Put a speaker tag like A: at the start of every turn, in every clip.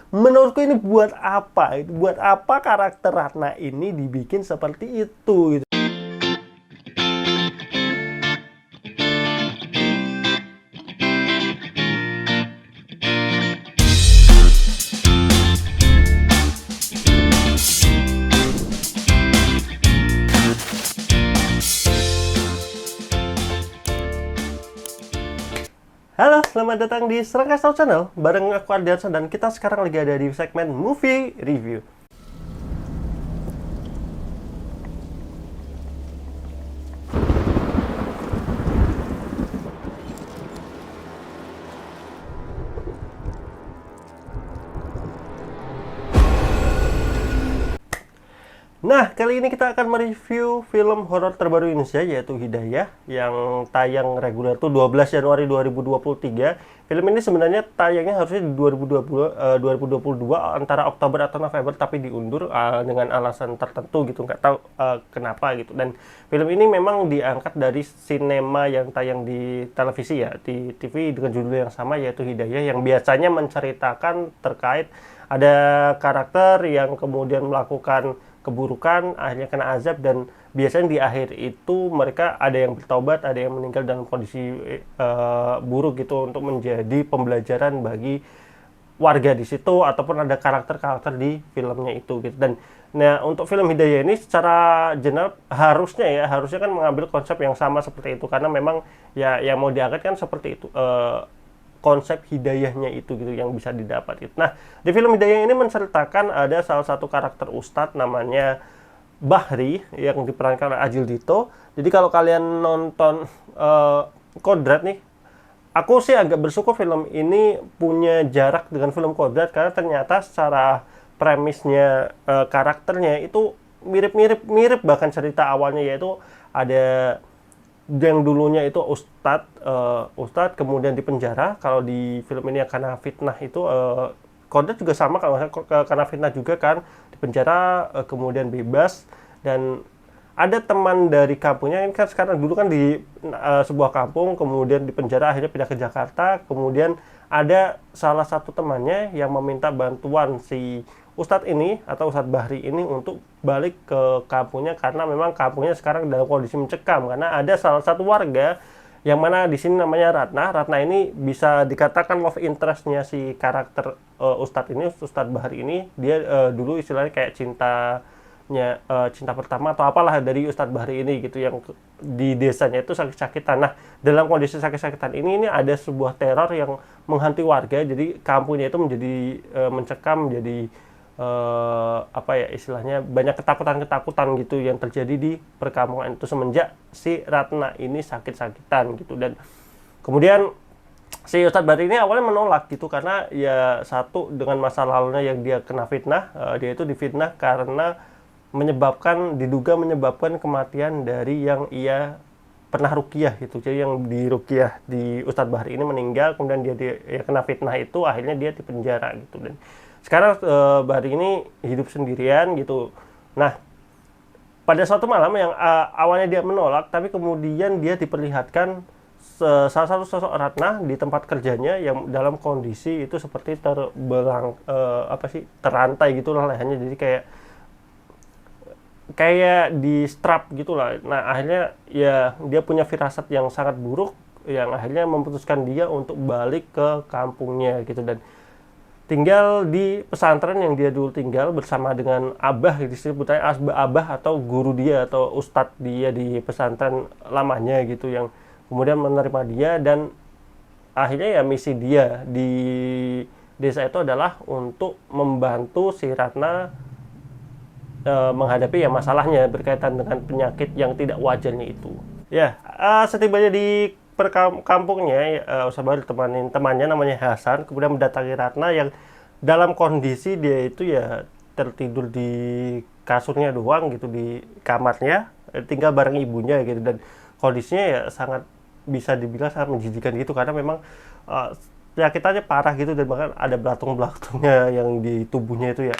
A: menurutku ini buat apa? Buat apa karakter Ratna ini dibikin seperti itu gitu. Halo, selamat datang di Serangga Tahu Channel. Bareng aku Ardiansa dan kita sekarang lagi ada di segmen Movie Review. Nah, kali ini kita akan mereview film horor terbaru Indonesia yaitu Hidayah yang tayang reguler tuh 12 Januari 2023. Film ini sebenarnya tayangnya harusnya di 2022 antara Oktober atau November tapi diundur dengan alasan tertentu gitu, nggak tahu kenapa gitu. Dan film ini memang diangkat dari sinema yang tayang di televisi ya, di TV dengan judul yang sama yaitu Hidayah yang biasanya menceritakan terkait ada karakter yang kemudian melakukan keburukan, akhirnya kena azab, dan biasanya di akhir itu mereka ada yang bertobat, ada yang meninggal dalam kondisi buruk gitu untuk menjadi pembelajaran bagi warga di situ ataupun ada karakter-karakter di filmnya itu gitu. Dan nah untuk film Hidayah ini secara general harusnya kan mengambil konsep yang sama seperti itu karena memang ya yang mau diangkat kan seperti itu. Konsep hidayahnya itu gitu yang bisa didapat gitu. Nah, di film Hidayah ini menceritakan ada salah satu karakter ustadz namanya Bahri yang diperankan oleh Adjie Dito. Jadi kalau kalian nonton Kodrat nih, aku sih agak bersyukur film ini punya jarak dengan film Kodrat karena ternyata secara premisnya karakternya itu mirip bahkan cerita awalnya, yaitu ada yang dulunya itu ustadz kemudian dipenjara. Kalau di film ini karena fitnah itu Kodrat juga sama kalau karena fitnah juga kan dipenjara, kemudian bebas. Dan ada teman dari kampungnya ini kan sekarang dulu kan di sebuah kampung kemudian dipenjara akhirnya pindah ke Jakarta. Kemudian ada salah satu temannya yang meminta bantuan si Ustadz ini atau Ustadz Bahri ini untuk balik ke kampungnya karena memang kampungnya sekarang dalam kondisi mencekam karena ada salah satu warga yang mana di sini namanya Ratna. Ratna ini bisa dikatakan love interest-nya si karakter Ustadz ini, Ustadz Bahri ini. Dia dulu istilahnya kayak cinta pertama atau apalah dari Ustadz Bahri ini gitu, yang di desanya itu sakit-sakitan. Nah, dalam kondisi sakit-sakitan ini ada sebuah teror yang menghantui warga. Jadi kampungnya itu menjadi mencekam, menjadi istilahnya banyak ketakutan gitu yang terjadi di perkampungan itu semenjak si Ratna ini sakit-sakitan gitu. Dan kemudian si Ustadz Bahri ini awalnya menolak gitu karena ya satu dengan masa lalunya yang dia kena fitnah, dia itu difitnah karena diduga menyebabkan kematian dari yang ia pernah ruqyah gitu. Jadi yang di ruqyah di Ustadz Bahri ini meninggal, kemudian dia kena fitnah itu, akhirnya dia dipenjara gitu. Dan sekarang Bahri ini hidup sendirian gitu. Nah, pada suatu malam yang awalnya dia menolak, tapi kemudian dia diperlihatkan salah satu sosok Ratna di tempat kerjanya yang dalam kondisi itu seperti terantai gitulah lehernya. Jadi kayak di strap gitulah. Nah, akhirnya ya dia punya firasat yang sangat buruk yang akhirnya memutuskan dia untuk balik ke kampungnya gitu dan tinggal di pesantren yang dia dulu tinggal bersama dengan abah, disebutnya abah atau guru dia atau ustadz dia di pesantren lamanya gitu, yang kemudian menerima dia. Dan akhirnya ya misi dia di desa itu adalah untuk membantu si Ratna menghadapi ya masalahnya berkaitan dengan penyakit yang tidak wajarnya itu. Ya, setibanya di kampungnya, Ustadz Bahri ditemanin temannya namanya Hasan, kemudian mendatangi Ratna yang dalam kondisi dia itu ya tertidur di kasurnya doang gitu, di kamarnya, tinggal bareng ibunya gitu. Dan kondisinya ya sangat bisa dibilang sangat menjijikan gitu karena memang penyakitnya parah gitu, dan bahkan ada belatung-belatungnya yang di tubuhnya itu ya.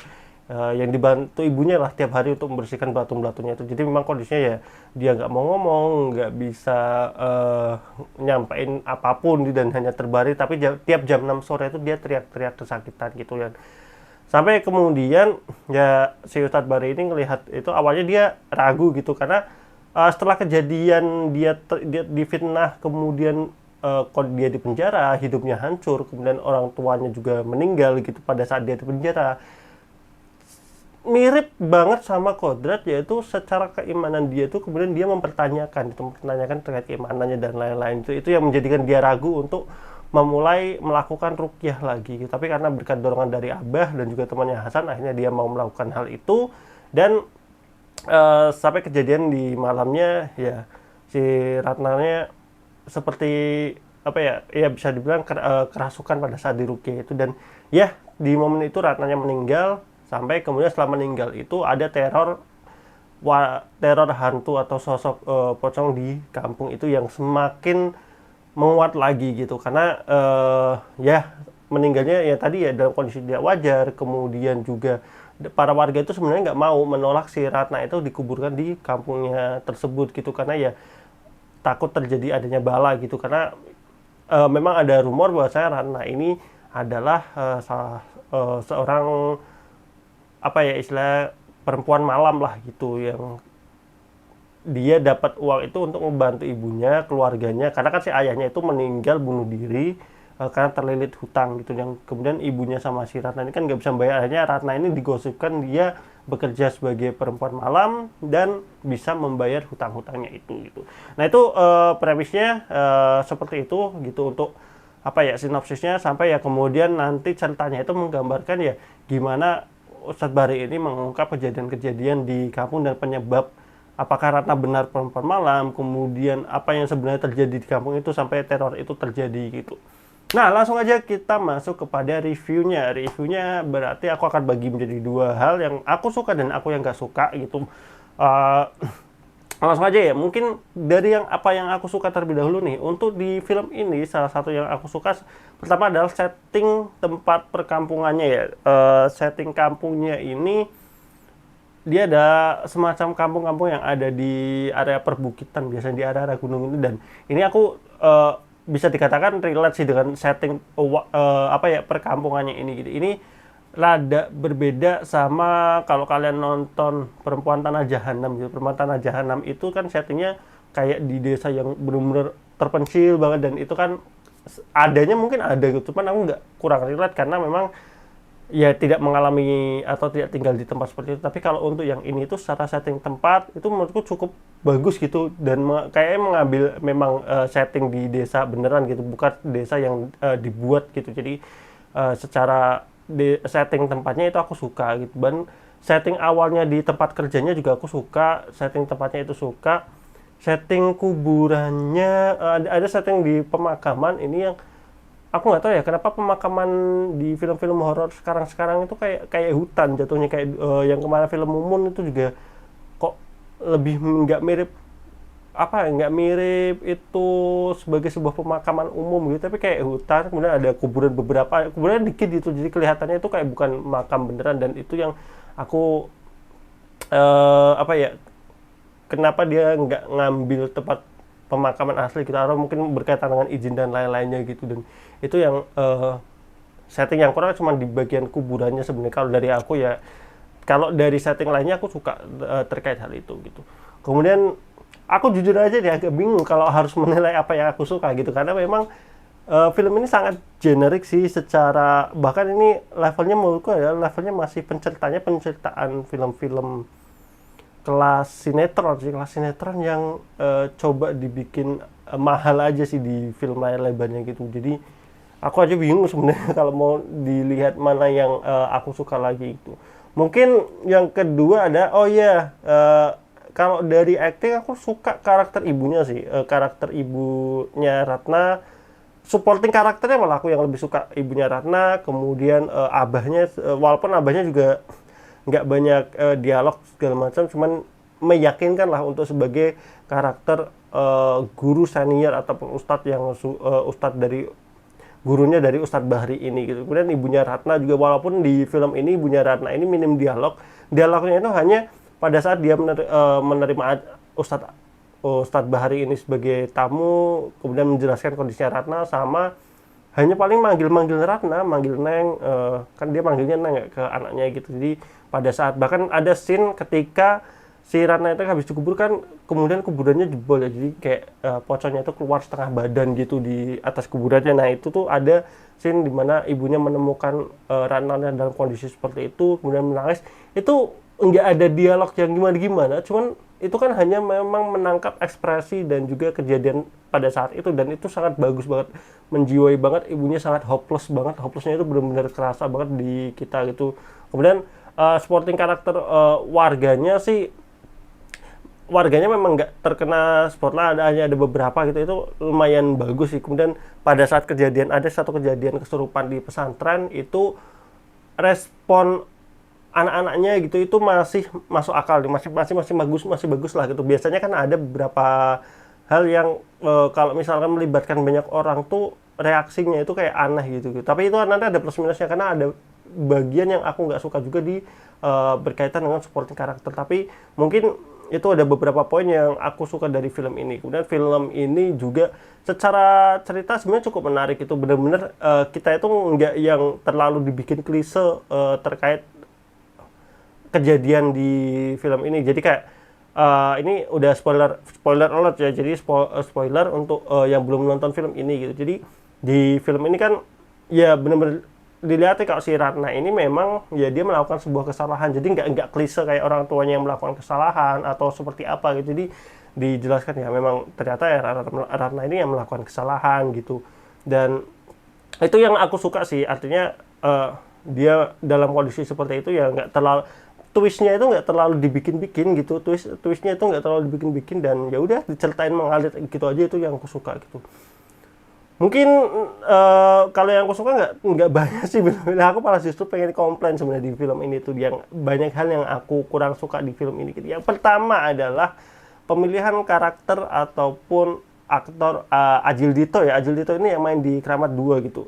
A: Yang dibantu ibunya lah tiap hari untuk membersihkan belatung-belatungnya itu. Jadi memang kondisinya ya dia nggak mau ngomong, nggak bisa nyampein apapun dan hanya terbaring, tapi tiap jam 6 sore itu dia teriak-teriak kesakitan gitu ya. Sampai kemudian ya si Ustadz Bari ini ngelihat itu, awalnya dia ragu gitu karena setelah kejadian dia difitnah, kemudian dia di penjara, hidupnya hancur, kemudian orang tuanya juga meninggal gitu pada saat dia di penjara. Mirip banget sama Kodrat, yaitu secara keimanan dia itu kemudian dia mempertanyakan terkait keimanannya dan lain-lain. Itu yang menjadikan dia ragu untuk memulai melakukan ruqyah lagi. Tapi karena berkat dorongan dari Abah dan juga temannya Hasan, akhirnya dia mau melakukan hal itu. Dan sampai kejadian di malamnya ya si Ratnanya seperti apa ya bisa dibilang kerasukan pada saat diruqyah itu. Dan ya di momen itu Ratnanya meninggal. Sampai kemudian setelah meninggal itu ada teror hantu atau sosok pocong di kampung itu yang semakin menguat lagi gitu, karena ya meninggalnya ya tadi ya dalam kondisi tidak wajar. Kemudian juga para warga itu sebenarnya nggak mau menolak si Ratna itu dikuburkan di kampungnya tersebut gitu, karena ya takut terjadi adanya bala gitu. Karena memang ada rumor bahwa Ratna ini adalah seorang apa ya istilah perempuan malam lah gitu, yang dia dapat uang itu untuk membantu ibunya, keluarganya, karena kan si ayahnya itu meninggal bunuh diri karena terlilit hutang gitu. Yang kemudian ibunya sama si Ratna ini kan nggak bisa membayar, akhirnya Ratna ini digosipkan dia bekerja sebagai perempuan malam dan bisa membayar hutang-hutangnya itu gitu. Nah itu premisnya seperti itu gitu untuk apa ya sinopsisnya, sampai ya kemudian nanti ceritanya itu menggambarkan ya gimana Ustadz Bari ini mengungkap kejadian-kejadian di kampung dan penyebab apakah Ratna benar perempuan malam, kemudian apa yang sebenarnya terjadi di kampung itu sampai teror itu terjadi gitu. Nah langsung aja kita masuk kepada reviewnya. Reviewnya berarti aku akan bagi menjadi dua hal, yang aku suka dan aku yang gak suka gitu. Langsung aja ya, mungkin dari apa yang aku suka terlebih dahulu nih. Untuk di film ini salah satu yang aku suka pertama adalah setting tempat perkampungannya ya. Setting kampungnya ini dia ada semacam kampung-kampung yang ada di area perbukitan, biasanya di area gunung itu. Dan ini aku bisa dikatakan relate sih dengan setting apa ya perkampungannya ini gitu. Ini rada berbeda sama kalau kalian nonton Perempuan Tanah Jahanam gitu. Perempuan Tanah Jahanam itu kan settingnya kayak di desa yang benar-benar terpencil banget, dan itu kan adanya mungkin ada gitu, cuman aku kurang relate karena memang ya tidak mengalami atau tidak tinggal di tempat seperti itu. Tapi kalau untuk yang ini itu secara setting tempat itu menurutku cukup bagus gitu, dan kayaknya mengambil memang setting di desa beneran gitu, bukan desa yang dibuat gitu. Jadi secara setting tempatnya itu aku suka gitu. Dan setting awalnya di tempat kerjanya juga aku suka, setting tempatnya itu suka. Setting kuburannya ada setting di pemakaman ini yang aku nggak tahu ya kenapa pemakaman di film-film horor sekarang itu kayak hutan jatuhnya, kayak yang kemarin film Mumun itu juga kok lebih nggak mirip itu sebagai sebuah pemakaman umum gitu, tapi kayak hutan, kemudian ada kuburan dikit gitu, jadi kelihatannya itu kayak bukan makam beneran. Dan itu yang aku apa ya kenapa dia nggak ngambil tempat pemakaman asli gitu, atau mungkin berkaitan dengan izin dan lain-lainnya gitu. Dan itu yang setting yang kurang cuma di bagian kuburannya sebenarnya. Kalau dari aku ya, kalau dari setting lainnya aku suka terkait hal itu gitu. Kemudian aku jujur aja dia agak bingung kalau harus menilai apa yang aku suka gitu, karena memang film ini sangat generik sih secara, bahkan ini levelnya menurutku ya levelnya masih penceritaan film-film kelas sinetron yang coba dibikin mahal aja sih di film layar lebarnya gitu. Jadi aku aja bingung sebenarnya kalau mau dilihat mana yang aku suka lagi itu. Mungkin yang kedua ada kalau dari acting aku suka karakter ibunya sih, karakter ibunya Ratna. Supporting karakternya malah aku yang lebih suka ibunya Ratna. Kemudian abahnya, walaupun abahnya juga nggak banyak dialog segala macam, cuman meyakinkan lah untuk sebagai karakter guru senior ataupun ustadz yang ustadz dari gurunya dari Ustadz Bahri ini gitu. Kemudian ibunya Ratna juga, walaupun di film ini ibunya Ratna ini minim dialognya itu hanya pada saat dia menerima Ustadz Bahri ini sebagai tamu, kemudian menjelaskan kondisinya Ratna, sama hanya paling manggil-manggil Ratna, manggil Neng, kan dia manggilnya Neng ya, ke anaknya gitu. Jadi pada saat bahkan ada scene ketika si Ratna itu habis dikubur kan, kemudian kuburannya jebol ya, jadi kayak pocongnya itu keluar setengah badan gitu di atas kuburannya. Nah itu tuh ada scene dimana ibunya menemukan Ratna dalam kondisi seperti itu, kemudian menangis. Itu nggak ada dialog yang gimana-gimana, cuman itu kan hanya memang menangkap ekspresi dan juga kejadian pada saat itu, dan itu sangat bagus banget, menjiwai banget. Ibunya sangat hopeless banget, hopelessnya itu benar-benar kerasa banget di kita gitu. Kemudian supporting karakter warganya sih, warganya memang nggak terkena spotlight, hanya ada beberapa gitu, itu lumayan bagus sih. Kemudian pada saat kejadian, ada satu kejadian kesurupan di pesantren, itu respon anak-anaknya gitu itu masih masuk akal, masih bagus lah gitu. Biasanya kan ada beberapa hal yang kalau misalkan melibatkan banyak orang tuh reaksinya itu kayak aneh gitu. Tapi itu nanti ada plus minusnya, karena ada bagian yang aku nggak suka juga di berkaitan dengan supporting karakter. Tapi mungkin itu ada beberapa poin yang aku suka dari film ini. Kemudian film ini juga secara cerita sebenarnya cukup menarik. Itu benar-benar kita itu nggak yang terlalu dibikin klise terkait kejadian di film ini. Jadi kayak ini udah spoiler alert ya. Jadi spoiler untuk yang belum nonton film ini gitu. Jadi di film ini kan ya benar-benar dilihat kalau si Ratna ini memang ya dia melakukan sebuah kesalahan. Jadi nggak klise kayak orang tuanya yang melakukan kesalahan atau seperti apa gitu. Jadi dijelaskan ya memang ternyata ya Ratna ini yang melakukan kesalahan gitu. Dan itu yang aku suka sih, artinya dia dalam kondisi seperti itu ya nggak terlalu, twistnya itu nggak terlalu dibikin-bikin gitu. Twistnya itu nggak terlalu dibikin-bikin, dan ya udah diceritain mengalir gitu aja. Itu yang aku suka gitu. Mungkin kalau yang aku suka nggak banyak sih. Nah, aku malah justru pengen komplain sebenarnya di film ini tuh, yang banyak hal yang aku kurang suka di film ini gitu. Yang pertama adalah pemilihan karakter ataupun aktor Adjie Ditto ya. Adjie Ditto ini yang main di Keramat 2 gitu.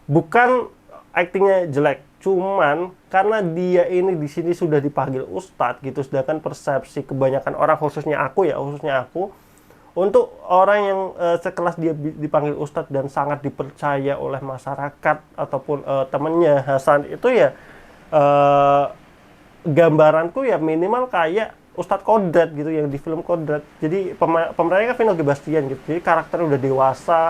A: Bukan aktingnya jelek, cuman karena dia ini di sini sudah dipanggil Ustadz gitu, sedangkan persepsi kebanyakan orang, khususnya aku, untuk orang yang sekelas dia dipanggil Ustadz dan sangat dipercaya oleh masyarakat ataupun temennya Hasan itu ya, gambaranku ya minimal kayak Ustadz Kodrat gitu yang di film Kodrat. Jadi pemerannya kan Vino G. Bastian gitu, jadi karakternya udah dewasa,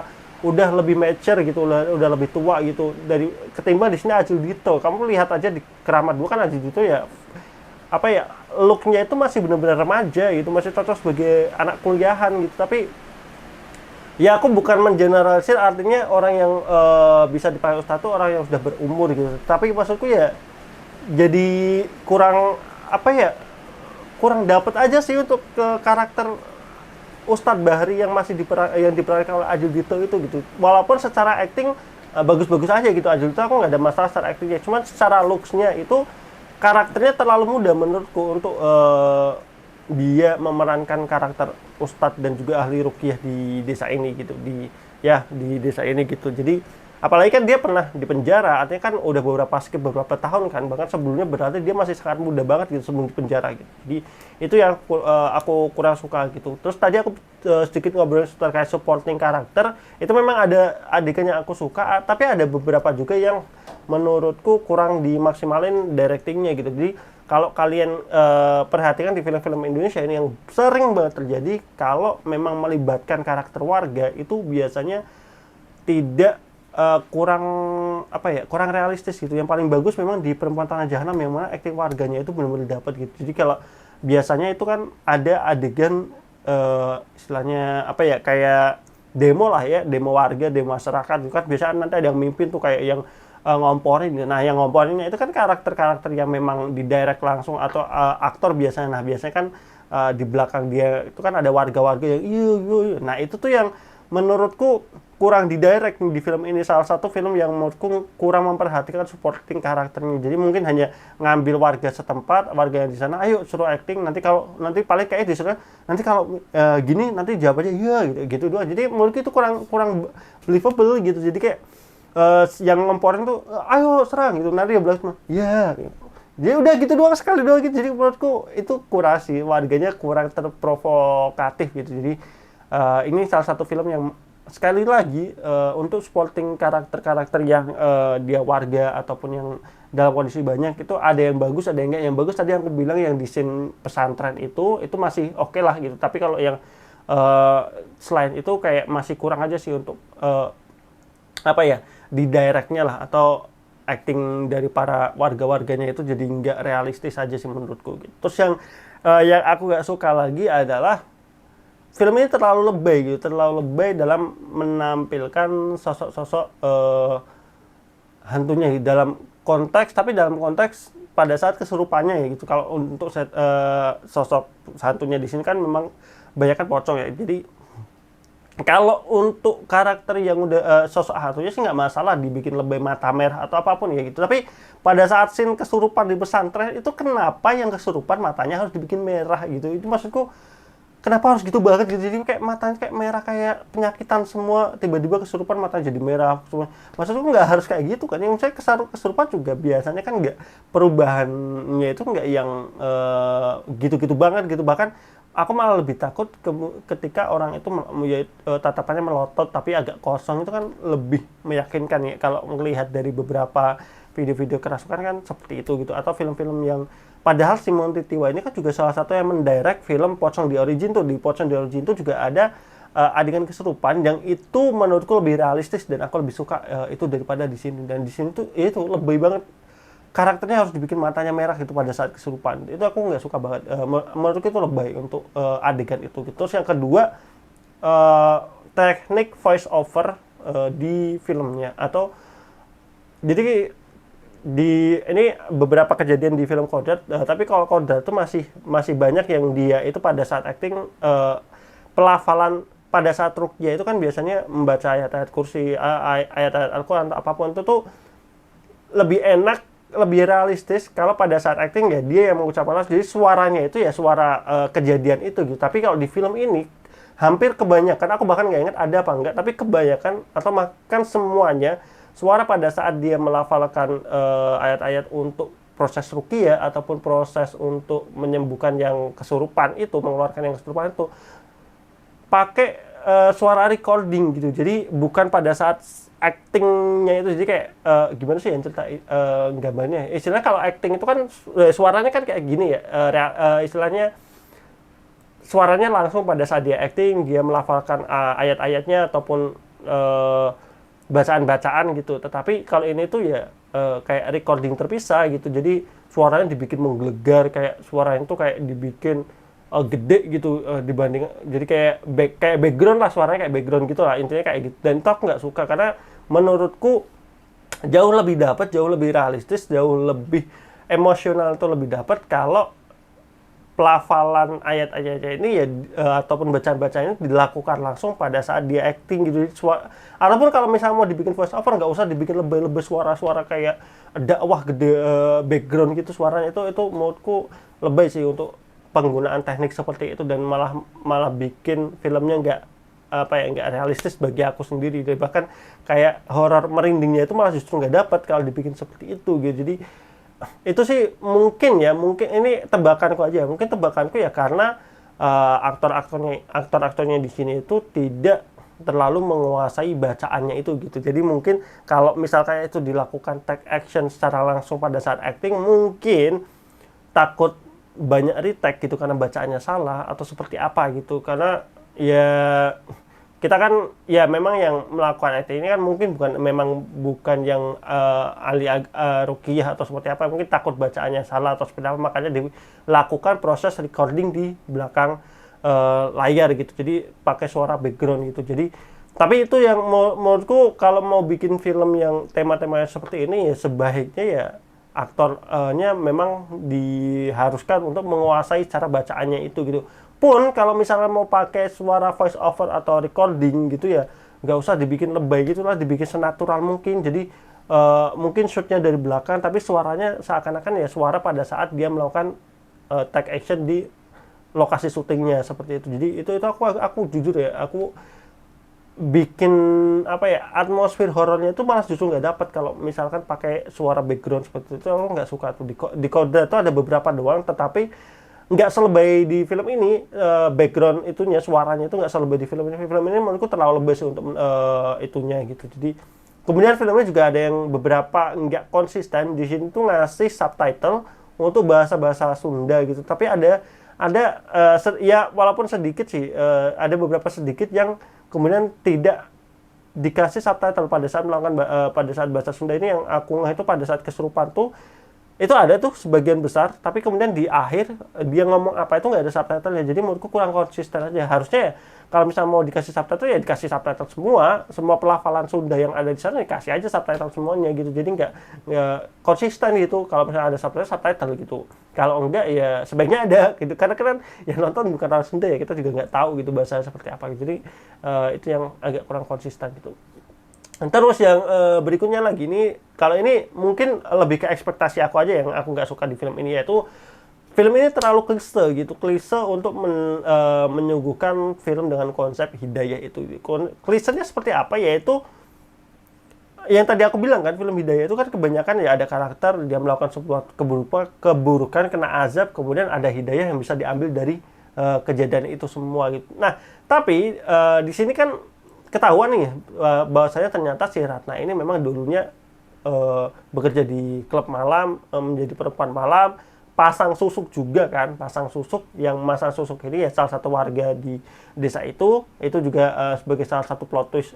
A: udah lebih mature gitu, udah lebih tua gitu dari ketimbang di sini Adjie Ditto. Kamu lihat aja di Keramat 2 kan Adjie Ditto ya apa ya, looknya itu masih benar-benar remaja gitu, masih cocok sebagai anak kuliahan gitu. Tapi ya aku bukan mengeneralisir, artinya orang yang bisa dipanggil Ustadz itu orang yang sudah berumur gitu. Tapi maksudku ya jadi kurang apa ya, kurang dapet aja sih untuk karakter Ustadz Bahri yang masih diperankan oleh Adjie Ditto itu gitu. Walaupun secara acting bagus-bagus aja gitu Adjie Ditto, aku nggak ada masalah secara actingnya, cuman secara looks-nya itu karakternya terlalu muda menurutku untuk dia memerankan karakter Ustadz dan juga ahli ruqyah di desa ini gitu, di desa ini gitu. Jadi apalagi kan dia pernah di penjara, artinya kan udah beberapa tahun kan, bahkan sebelumnya berarti dia masih sangat muda banget gitu sebelum di penjara gitu. Jadi itu yang aku kurang suka gitu. Terus tadi aku sedikit ngobrol terkait supporting karakter, itu memang ada adegan yang aku suka, tapi ada beberapa juga yang menurutku kurang dimaksimalin directingnya gitu. Jadi kalau kalian perhatikan di film-film Indonesia ini yang sering banget terjadi, kalau memang melibatkan karakter warga itu biasanya tidak kurang realistis gitu. Yang paling bagus memang di Perempuan Tanah Jahanam, yang mana akting warganya itu benar-benar dapat gitu. Jadi kalau biasanya itu kan ada adegan istilahnya kayak demo lah ya, demo warga, demo masyarakat itu kan biasanya nanti ada yang mimpin tuh kayak yang ngomporin. Nah, yang ngomporinnya itu kan karakter-karakter yang memang di direct langsung atau aktor biasanya. Nah, biasanya kan di belakang dia itu kan ada warga-warga yang iya. Nah, itu tuh yang menurutku kurang didirect di film ini. Salah satu film yang menurutku kurang memperhatikan supporting karakternya. Jadi mungkin hanya ngambil warga setempat, warga yang di sana, ayo suruh acting, nanti paling kayak disuruh nanti kalau gini nanti jawabannya iya gitu doang. Jadi menurutku itu kurang believable gitu. Jadi kayak yang ngemporin tuh ayo serang gitu, nanti dia bilang iya gitu. Jadi udah gitu doang, sekali doang gitu. Jadi menurutku itu kurasi, warganya kurang terprovokatif gitu. Jadi ini salah satu film yang sekali lagi untuk supporting karakter-karakter yang dia warga ataupun yang dalam kondisi banyak, itu ada yang bagus ada yang enggak. Yang bagus tadi yang aku bilang yang di scene pesantren itu masih oke lah gitu, tapi kalau yang selain itu kayak masih kurang aja sih untuk apa ya, di directnya lah, atau acting dari para warga-warganya itu jadi nggak realistis aja sih menurutku gitu. Terus yang aku nggak suka lagi adalah film ini terlalu lebay gitu, terlalu lebay dalam menampilkan sosok-sosok hantunya gitu, dalam konteks, tapi dalam konteks pada saat kesurupannya ya gitu. Kalau untuk sosok hantunya di sini kan memang banyak kan pocong ya, jadi kalau untuk karakter yang udah sosok hantunya sih nggak masalah dibikin lebih mata merah atau apapun ya gitu. Tapi pada saat scene kesurupan di pesantren itu, kenapa yang kesurupan matanya harus dibikin merah gitu? Itu maksudku, kenapa harus gitu banget gitu? Jadi kayak matanya kayak merah, kayak penyakitan semua, tiba-tiba kesurupan matanya jadi merah semua. Maksudku nggak harus kayak gitu kan? Yang saya kesurupan juga biasanya kan nggak, perubahannya itu nggak yang gitu-gitu banget gitu. Bahkan aku malah lebih takut ketika orang itu tatapannya melotot tapi agak kosong, itu kan lebih meyakinkan ya kalau melihat dari beberapa video-video kerasukan kan seperti itu gitu. Atau film-film yang padahal Simon Titiwa ini kan juga salah satu yang mendirect film Pocong The Origin tuh. Di Pocong The Origin tuh juga ada adegan kesurupan yang itu menurutku lebih realistis dan aku lebih suka itu daripada di sini. Dan di sini tuh itu lebih banget, karakternya harus dibikin matanya merah gitu pada saat kesurupan. Itu aku nggak suka banget. Menurutku itu lebih untuk adegan itu gitu. Terus yang kedua, teknik voice over di filmnya, atau jadi di ini beberapa kejadian di film Kodrat, tapi kalau Kodrat itu masih banyak yang dia itu pada saat acting, pelafalan pada saat ruqyah itu kan biasanya membaca ayat-ayat kursi, ayat-ayat Al-Quran atau apapun itu tuh lebih enak, lebih realistis kalau pada saat acting ya dia yang mengucapkan langsung, jadi suaranya itu ya suara kejadian itu gitu. Tapi kalau di film ini hampir kebanyakan, aku bahkan nggak ingat ada apa enggak, tapi kebanyakan atau bahkan semuanya suara pada saat dia melafalkan ayat-ayat untuk proses ruqyah ataupun proses untuk menyembuhkan yang kesurupan itu, mengeluarkan yang kesurupan itu, pakai suara recording gitu. Jadi bukan pada saat actingnya itu. Jadi kayak gimana sih yang cerita gambarnya, istilahnya kalau acting itu kan suaranya kan kayak gini ya, istilahnya suaranya langsung pada saat dia acting, dia melafalkan ayat-ayatnya ataupun bacaan-bacaan gitu. Tetapi kalau ini tuh ya kayak recording terpisah gitu, jadi suaranya dibikin menggelegar, kayak suaranya tuh kayak dibikin gede gitu dibanding, jadi kayak background lah, suaranya kayak background gitu lah intinya kayak gitu. Dan itu aku nggak suka karena menurutku jauh lebih dapat, jauh lebih realistis, jauh lebih emosional, itu lebih dapat kalau pelafalan ayat-ayatnya ini ya ataupun bacaan-bacaannya dilakukan langsung pada saat dia acting gitu. Ataupun kalau misalnya mau dibikin voice over, nggak usah dibikin lebih-lebih suara-suara kayak dakwah gede background gitu suaranya. Itu menurutku lebih sih untuk penggunaan teknik seperti itu, dan malah bikin filmnya nggak realistis bagi aku sendiri. Dan bahkan kayak horor merindingnya itu malah justru nggak dapat kalau dibikin seperti itu gitu. Jadi itu sih mungkin ini tebakanku aja, mungkin tebakanku ya karena aktor-aktornya di sini itu tidak terlalu menguasai bacaannya itu gitu. Jadi mungkin kalau misalkan itu dilakukan take action secara langsung pada saat acting, mungkin takut banyak retake gitu karena bacaannya salah atau seperti apa gitu. Karena ya kita kan ya memang yang melakukan acting ini kan mungkin bukan yang ahli ruqyah atau seperti apa, mungkin takut bacaannya salah atau seperti apa, makanya dilakukan proses recording di belakang layar gitu. Jadi pakai suara background gitu. Jadi tapi itu yang menurutku kalau mau bikin film yang tema-temanya seperti ini ya sebaiknya ya aktornya memang diharuskan untuk menguasai cara bacaannya itu gitu. Pun kalau misalnya mau pakai suara voice over atau recording gitu ya nggak usah dibikin lebay gitu lah, dibikin senatural mungkin. Jadi mungkin shootnya dari belakang tapi suaranya seakan-akan ya suara pada saat dia melakukan take action di lokasi syutingnya seperti itu. Jadi itu aku jujur ya, aku bikin atmosfer horornya itu malah justru nggak dapat kalau misalkan pakai suara background seperti itu. Aku nggak suka tuh di Kodrat itu ada beberapa doang, tetapi nggak selebay di film ini, background itunya, suaranya itu nggak selebay di film ini. Film ini menurutku terlalu lebay sih untuk itunya gitu. Jadi kemudian filmnya juga ada yang beberapa nggak konsisten. Di sini tuh ngasih subtitle untuk bahasa-bahasa Sunda gitu. Tapi ya walaupun sedikit sih, ada beberapa sedikit yang kemudian tidak dikasih subtitle pada saat melakukan pada saat bahasa Sunda ini. Yang aku ngeh itu pada saat kesurupan tuh itu ada tuh sebagian besar, tapi kemudian di akhir dia ngomong apa itu nggak ada subtitle ya. Jadi menurutku kurang konsisten aja. Harusnya ya kalau misalnya mau dikasih subtitle ya dikasih subtitle semua pelafalan Sunda yang ada di sana dikasih aja subtitle semuanya gitu. Jadi nggak konsisten gitu. Kalau misalnya ada subtitle gitu. Kalau enggak ya sebaiknya ada gitu. Karena kan yang nonton bukan orang Sunda ya, kita juga nggak tahu gitu bahasa seperti apa gitu. Jadi itu yang agak kurang konsisten gitu. Terus yang berikutnya lagi nih, kalau ini mungkin lebih ke ekspektasi aku aja yang aku nggak suka di film ini, yaitu film ini terlalu klise untuk menyuguhkan film dengan konsep hidayah itu. Klisenya seperti apa? Yaitu yang tadi aku bilang kan, film hidayah itu kan kebanyakan ya ada karakter dia melakukan sebuah keburukan, kena azab, kemudian ada hidayah yang bisa diambil dari kejadian itu semua gitu. Nah, tapi di sini kan ketahuan nih bahwasanya ternyata si Ratna ini memang dulunya bekerja di klub malam, menjadi perempuan malam, pasang susuk juga kan, pasang susuk. Yang masang susuk ini ya salah satu warga di desa itu juga sebagai salah satu plot twist,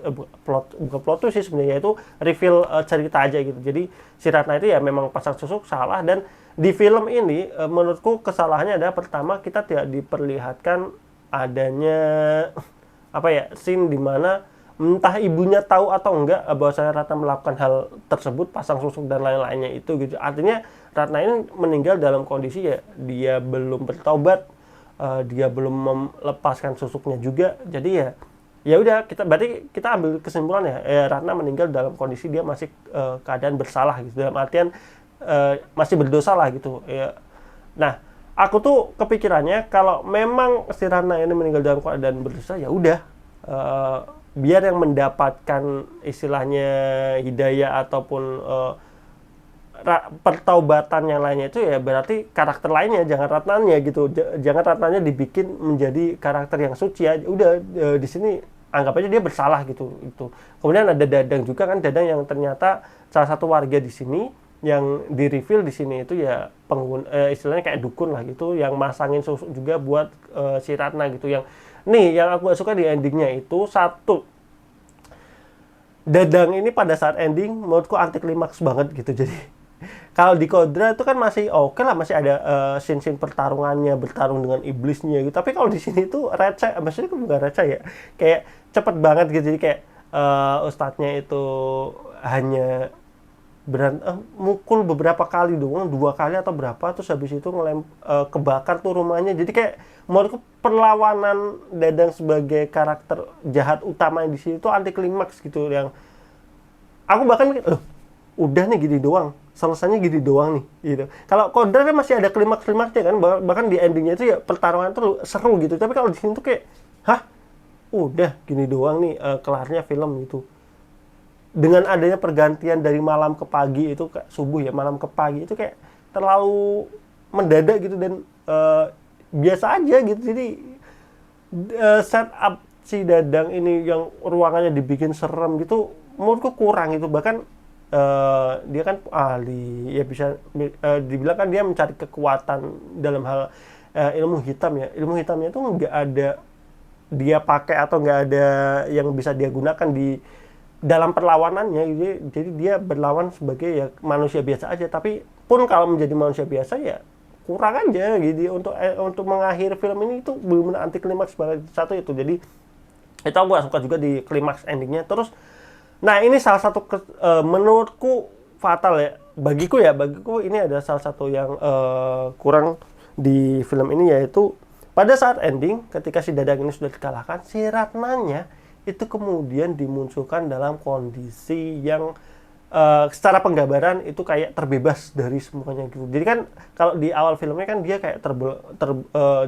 A: bukan plot twist sih sebenarnya, itu reveal cerita aja gitu. Jadi si Ratna itu ya memang pasang susuk salah, dan di film ini menurutku kesalahannya adalah pertama kita tidak diperlihatkan adanya scene dimana entah ibunya tahu atau enggak bahwa saya Ratna melakukan hal tersebut, pasang susuk dan lain-lainnya itu gitu. Artinya Ratna ini meninggal dalam kondisi ya dia belum bertobat, dia belum melepaskan susuknya juga. Jadi ya udah, berarti kita ambil kesimpulan ya Ratna meninggal dalam kondisi dia masih keadaan bersalah gitu, dalam artian masih berdosa lah gitu ya. Nah, aku tuh kepikirannya kalau memang si Ratna ini meninggal dalam keadaan berdosa, ya udah biar yang mendapatkan istilahnya hidayah ataupun pertaubatan yang lainnya itu ya berarti karakter lainnya, jangan Ratnanya gitu. Jangan Ratnanya dibikin menjadi karakter yang suci aja. Udah di sini anggap aja dia bersalah gitu. Itu. Kemudian ada Dadang juga kan, Dadang yang ternyata salah satu warga di sini yang di reveal di sini itu ya pengguna istilahnya kayak dukun lah gitu, yang masangin susuk juga buat si Ratna gitu. Yang aku gak suka di endingnya itu satu, Dadang ini pada saat ending menurutku anti klimaks banget gitu. Jadi kalau di Kodra itu kan masih oke lah, masih ada scene-scene pertarungannya, bertarung dengan iblisnya gitu. Tapi kalau di sini tuh receh, maksudnya bukan receh ya, kayak cepet banget gitu. Jadi kayak ustadznya itu hanya mukul beberapa kali doang, 2 kali atau berapa, terus habis itu kebakar tuh rumahnya. Jadi kayak menurutku perlawanan Dadang sebagai karakter jahat utama di sini tuh anti klimaks gitu. Yang aku bahkan mikir, udah nih gini doang, selesainya gini doang nih gitu. Kalau Kodra kan masih ada klimaks-klimaksnya kan, bahkan di endingnya itu ya pertarungan tuh seru gitu. Tapi kalau di sini tuh kayak udah gini doang nih kelarnya film gitu. Dengan adanya pergantian dari malam ke pagi itu kayak subuh ya, malam ke pagi itu kayak terlalu mendadak gitu, dan biasa aja gitu. Jadi setup si Dadang ini yang ruangannya dibikin serem gitu menurutku kurang gitu. Bahkan dia kan ahli ya, bisa dibilang kan dia mencari kekuatan dalam hal ilmu hitam ya. Ilmu hitamnya itu nggak ada dia pakai atau nggak ada yang bisa dia gunakan di dalam perlawanannya gitu. Jadi dia berlawan sebagai ya manusia biasa aja. Tapi pun kalau menjadi manusia biasa ya kurang aja gitu. Untuk mengakhiri film ini itu benar-benar anti klimaks banget. Satu itu. Jadi itu aku gak suka juga di klimaks endingnya. Terus nah ini salah satu menurutku fatal ya. Bagiku ini ada salah satu yang kurang di film ini, yaitu pada saat ending ketika si Dadang ini sudah dikalahkan, si Ratnanya itu kemudian dimunculkan dalam kondisi yang secara penggambaran itu kayak terbebas dari semuanya gitu. Jadi kan kalau di awal filmnya kan dia kayak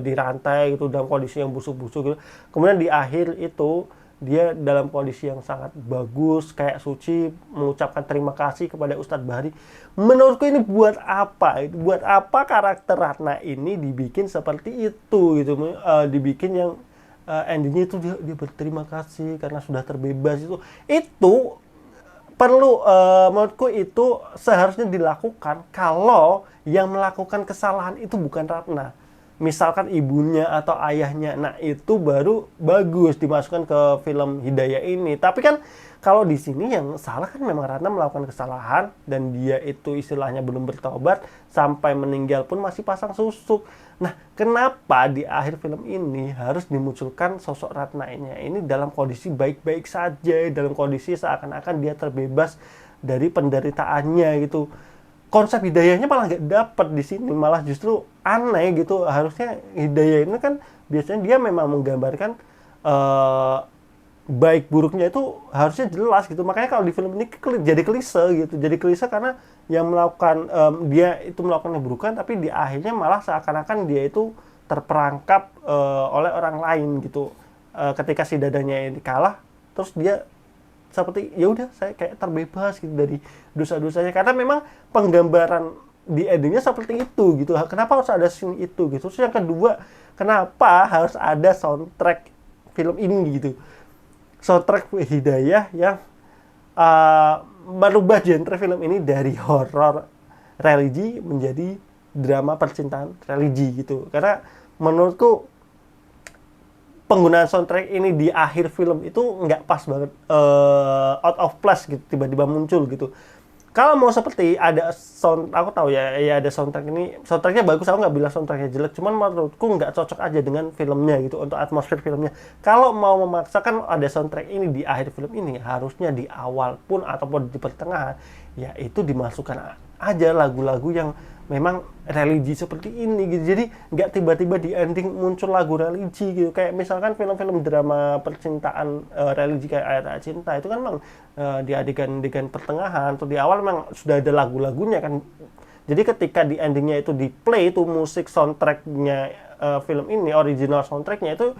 A: dirantai gitu dalam kondisi yang busuk-busuk gitu. Kemudian di akhir itu dia dalam kondisi yang sangat bagus kayak suci mengucapkan terima kasih kepada Ustadz Bahri. Menurutku ini buat apa? Buat apa karakter Ratna ini dibikin seperti itu gitu. Dibikin yang endingnya itu dia berterima kasih karena sudah terbebas itu perlu menurutku itu seharusnya dilakukan kalau yang melakukan kesalahan itu bukan Ratna, misalkan ibunya atau ayahnya. Nah itu baru bagus dimasukkan ke film Hidayah ini. Tapi kan kalau di sini yang salah kan memang Ratna melakukan kesalahan dan dia itu istilahnya belum bertobat, sampai meninggal pun masih pasang susuk. Nah kenapa di akhir film ini harus dimunculkan sosok Ratna ini dalam kondisi baik-baik saja, dalam kondisi seakan-akan dia terbebas dari penderitaannya gitu. Konsep hidayahnya malah nggak dapet di sini, malah justru aneh gitu. Harusnya hidayah ini kan biasanya dia memang menggambarkan baik buruknya itu harusnya jelas gitu. Makanya kalau di film ini jadi klise gitu, jadi klise karena yang melakukan dia itu melakukan keburukan, tapi di akhirnya malah seakan-akan dia itu terperangkap oleh orang lain gitu. Ketika si dadanya ini kalah, terus dia seperti ya udah saya kayak terbebas gitu dari dosa-dosanya, karena memang penggambaran di endingnya seperti itu gitu. Kenapa harus ada scene itu gitu? Terus yang kedua, kenapa harus ada soundtrack film ini gitu? Soundtrack Hidayah yang merubah genre film ini dari horor religi menjadi drama percintaan religi gitu. Karena menurutku penggunaan soundtrack ini di akhir film itu nggak pas banget, out of place gitu, tiba-tiba muncul gitu. Kalau mau seperti ada sound, aku tahu ya ada soundtrack ini, soundtracknya bagus, aku nggak bilang soundtracknya jelek, cuman menurutku nggak cocok aja dengan filmnya gitu, untuk atmosfer filmnya. Kalau mau memaksakan ada soundtrack ini di akhir film ini, harusnya di awal pun ataupun di pertengahan, ya itu dimasukkan aja lagu-lagu yang memang religi seperti ini gitu. Jadi nggak tiba-tiba di ending muncul lagu religi gitu. Kayak misalkan film-film drama percintaan religi kayak Ayat Cinta itu kan memang di adegan-adegan pertengahan atau di awal memang sudah ada lagu-lagunya kan. Jadi ketika di endingnya itu di play itu musik soundtracknya film ini, original soundtracknya itu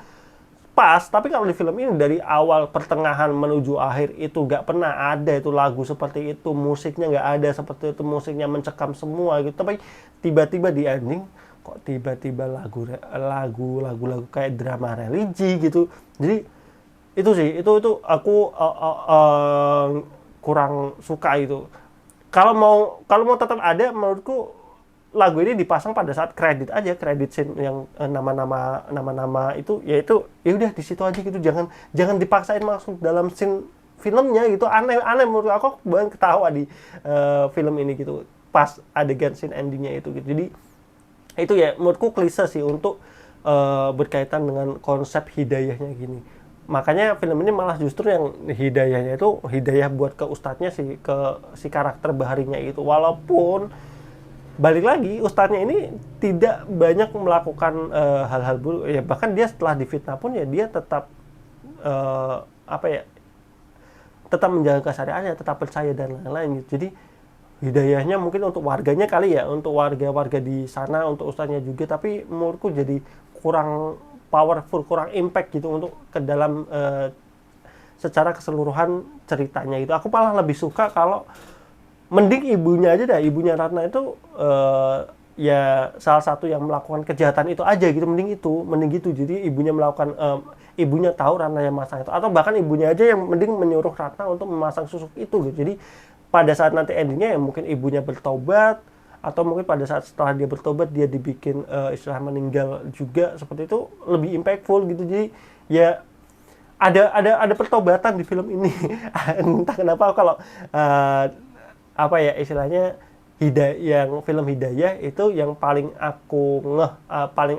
A: pas. Tapi kalau di film ini dari awal pertengahan menuju akhir itu nggak pernah ada itu lagu seperti itu, musiknya nggak ada seperti itu, musiknya mencekam semua gitu. Tapi tiba-tiba di ending kok tiba-tiba lagu kayak drama religi gitu. Jadi itu sih itu aku kurang suka itu. Kalau mau tetap ada, menurutku lagu ini dipasang pada saat kredit aja, kredit scene yang nama-nama itu, yaitu ya udah di situ aja gitu. Jangan dipaksain masuk dalam scene filmnya gitu. Aneh menurut aku banget ketawa di film ini gitu pas adegan scene endingnya itu gitu. Jadi itu ya menurutku klise sih untuk berkaitan dengan konsep hidayahnya gini. Makanya film ini malah justru yang hidayahnya itu hidayah buat ke ustadznya, si karakter Baharinya itu. Walaupun balik lagi ustadznya ini tidak banyak melakukan hal-hal buruk ya, bahkan dia setelah difitnah pun ya dia tetap tetap menjaga syariatnya, tetap percaya dan lain-lain gitu. Jadi hidayahnya mungkin untuk warganya kali ya, untuk warga-warga di sana, untuk ustadznya juga, tapi menurutku jadi kurang powerful, kurang impact gitu untuk ke dalam secara keseluruhan ceritanya itu. Aku malah lebih suka kalau mending ibunya aja dah, ibunya Ratna itu ya salah satu yang melakukan kejahatan itu aja gitu, mending gitu. Jadi ibunya melakukan ibunya tahu Ratna yang masang itu, atau bahkan ibunya aja yang mending menyuruh Ratna untuk memasang susuk itu gitu. Jadi pada saat nanti endingnya ya mungkin ibunya bertobat, atau mungkin pada saat setelah dia bertobat dia dibikin istilah meninggal juga, seperti itu lebih impactful gitu. Jadi ya ada pertobatan di film ini. Entah kenapa kalau istilahnya yang film Hidayah itu yang paling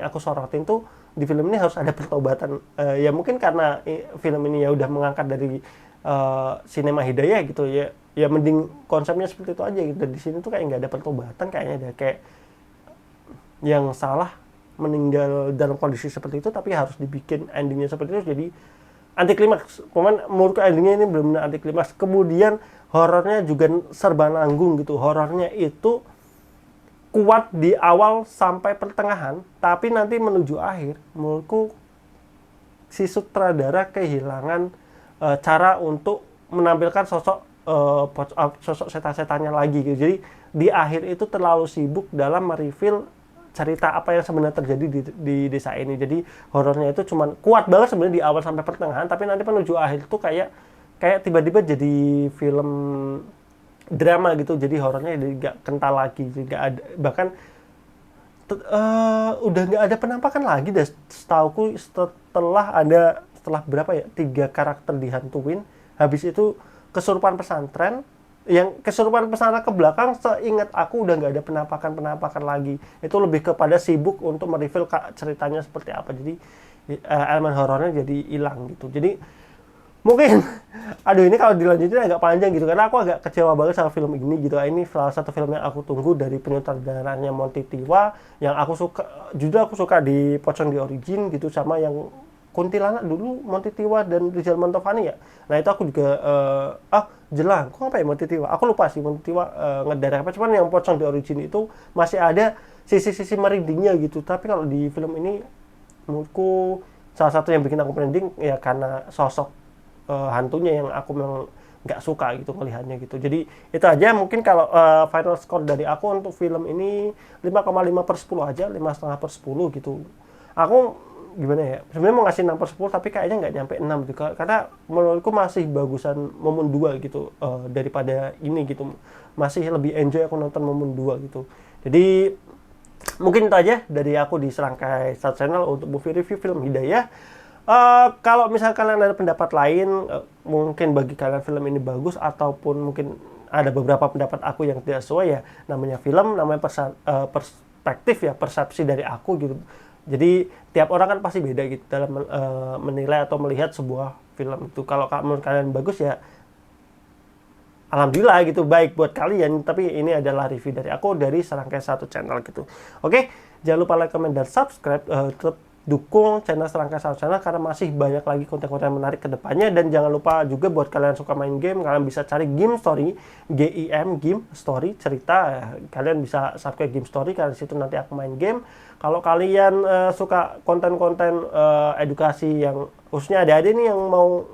A: aku sorotin tuh di film ini harus ada pertobatan. Ya mungkin karena film ini ya udah mengangkat dari sinema Hidayah gitu ya mending konsepnya seperti itu aja gitu. Di sini tuh kayak nggak ada pertobatan, kayaknya ada kayak yang salah meninggal dalam kondisi seperti itu, tapi harus dibikin endingnya seperti itu, jadi anti klimaks. Menurutku endingnya ini benar-benar anti klimaks. Kemudian horornya juga serba nanggung gitu. Horornya itu kuat di awal sampai pertengahan, tapi nanti menuju akhir menurutku si sutradara kehilangan cara untuk menampilkan sosok setan-setannya lagi gitu. Jadi di akhir itu terlalu sibuk dalam mereveal cerita apa yang sebenarnya terjadi di desa ini. Jadi horornya itu cuman kuat banget sebenarnya di awal sampai pertengahan, tapi nanti menuju akhir itu kayak tiba-tiba jadi film drama gitu. Jadi horornya jadi nggak kental lagi, jadi nggak ada, bahkan udah nggak ada penampakan lagi deh setauku, setelah berapa ya, 3 karakter dihantuin, habis itu kesurupan pesantren. Yang kesurupan pesantren ke belakang, seingat aku udah nggak ada penampakan lagi. Itu lebih kepada sibuk untuk mereveal ceritanya seperti apa. Jadi elemen horornya jadi hilang gitu. Jadi mungkin aduh, ini kalau dilanjutin agak panjang gitu, karena aku agak kecewa banget sama film ini gitu. Ini salah satu film yang aku tunggu dari penyutradaranya Monty Tiwa, yang aku suka di Pocong di Origin gitu, sama yang Kuntilanak dulu Monty Tiwa dan Rizal Mantovani ya. Nah itu aku juga Jelang, kok apa ya Monty Tiwa? Aku lupa sih Monty Tiwa ngedarah apa. Cuman yang Pocong di Origin itu masih ada sisi-sisi merindingnya gitu. Tapi kalau di film ini menurutku salah satu yang bikin aku merinding ya karena sosok hantunya yang aku memang nggak suka gitu melihatnya gitu. Jadi itu aja mungkin kalau final score dari aku untuk film ini 5,5/10 aja, 5,5/10 gitu. Aku gimana ya, sebenarnya mau ngasih 6/10 tapi kayaknya nggak nyampe 6 juga, karena menurutku masih bagusan Momen 2 gitu daripada ini gitu. Masih lebih enjoy aku nonton Momen 2 gitu. Jadi mungkin itu aja dari aku di Serangkai Satu Channel untuk movie review film Hidayah. Kalau misalnya kalian ada pendapat lain, mungkin bagi kalian film ini bagus, ataupun mungkin ada beberapa pendapat aku yang tidak sesuai, ya namanya film, namanya perspektif ya, persepsi dari aku gitu. Jadi tiap orang kan pasti beda gitu dalam menilai atau melihat sebuah film itu. Kalau menurut kalian bagus ya alhamdulillah gitu, baik buat kalian. Tapi ini adalah review dari aku dari Serangkai Satu Channel gitu. Oke, jangan lupa like, comment, dan subscribe. Tetap dukung channel Serangkai Satu Channel karena masih banyak lagi konten-konten menarik ke depannya. Dan jangan lupa juga buat kalian suka main game, kalian bisa cari Game Story, Game Story, cerita. Kalian bisa subscribe Game Story, karena situ nanti aku main game. Kalau kalian suka konten-konten edukasi yang khususnya adik-adik nih yang mau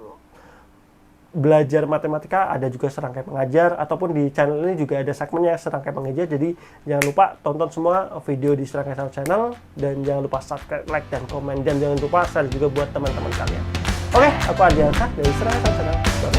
A: belajar matematika, ada juga Serangkai Mengajar, ataupun di channel ini juga ada segmennya Serangkai Mengajar. Jadi jangan lupa tonton semua video di Serangkai Satu Channel, dan jangan lupa subscribe, like, dan komen, dan jangan lupa share juga buat teman-teman kalian. Oke, aku Adiansa dari Serangkai Satu Channel.